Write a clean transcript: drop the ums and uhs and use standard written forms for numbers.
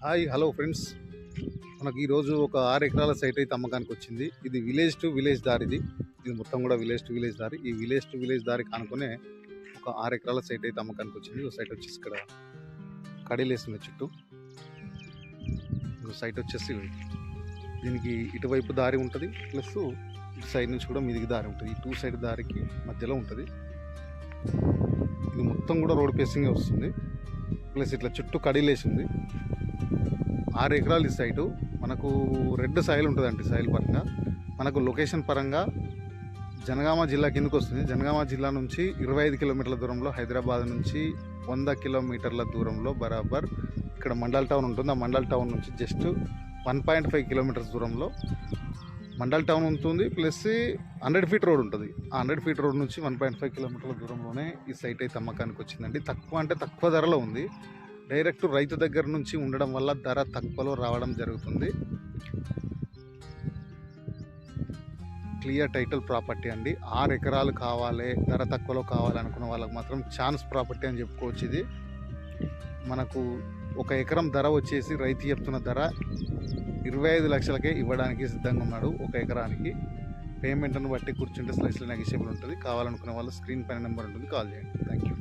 Hi hello friends, మనకి ఈరోజు ఒక 6 ఎకరాల సైట్ అయితే అమ్మకానికి వచ్చింది. ఇది విలేజ్ టు విలేజ్ దారిది. ఇది మొత్తం కూడా విలేజ్ టు విలేజ్ దారి. ఈ విలేజ్ టు విలేజ్ దారి కానుకునే ఒక 6 ఎకరాల సైట్ అయితే అమ్మకానికి వచ్చింది. ఈ సైట్ వచ్చేసి ఇక్కడ కడీలేస్తుంది చుట్టూ. సైట్ వచ్చేసి దీనికి ఇటువైపు దారి ఉంటుంది, ప్లస్ ఇటు సైడ్ నుంచి కూడా మీదికి దారి ఉంటుంది. ఈ 2 సైడ్ దారికి మధ్యలో ఉంటుంది. ఇది మొత్తం కూడా రోడ్ ఫేసింగ్ వస్తుంది, ప్లస్ ఇట్లా చుట్టూ కడీలేసి ఉంది. 6 ఎకరాలు ఈ సైటు. మనకు రెడ్ సాయిల్ ఉంటుందండి. సాయిల్ పరంగా మనకు లొకేషన్ పరంగా జనగామ జిల్లా కిందకు వస్తుంది. జనగామ జిల్లా నుంచి 25 కిలోమీటర్ల దూరంలో, హైదరాబాద్ నుంచి 100 కిలోమీటర్ల దూరంలో బరాబర్ ఇక్కడ మండల్ టౌన్ ఉంటుంది. ఆ మండల్ టౌన్ నుంచి జస్ట్ 1.5 కిలోమీటర్స్ దూరంలో మండల్ టౌన్ ఉంటుంది, ప్లస్ 100 ఫీట్ రోడ్ ఉంటుంది. ఆ 100 ఫీట్ రోడ్ నుంచి 1.5 కిలోమీటర్ల దూరంలోనే ఈ సైట్ అయితే అమ్మకానికి వచ్చిందండి. తక్కువ అంటే తక్కువ ధరలో ఉంది. డైరెక్ట్ రైతు దగ్గర నుంచి ఉండడం వల్ల ధర తక్కువలో రావడం జరుగుతుంది. క్లియర్ టైటిల్ ప్రాపర్టీ అండి. 6 ఎకరాలు కావాలి, ధర తక్కువలో కావాలనుకున్న వాళ్ళకి మాత్రం ఛాన్స్ ప్రాపర్టీ అని చెప్పుకోవచ్చు. ఇది మనకు 1 ఎకరం ధర వచ్చేసి రైతు చెప్తున్న ధర 25 లక్షలకే ఇవ్వడానికి సిద్ధంగా ఉన్నాడు. 1 ఎకరానికి పేమెంట్ను బట్టి కూర్చుంటే స్లైస్లో నెగిషియబుల్ ఉంటుంది. కావాలనుకున్న వాళ్ళు స్క్రీన్ పైన నెంబర్ ఉంటుంది, కాల్ చేయండి. Thank you.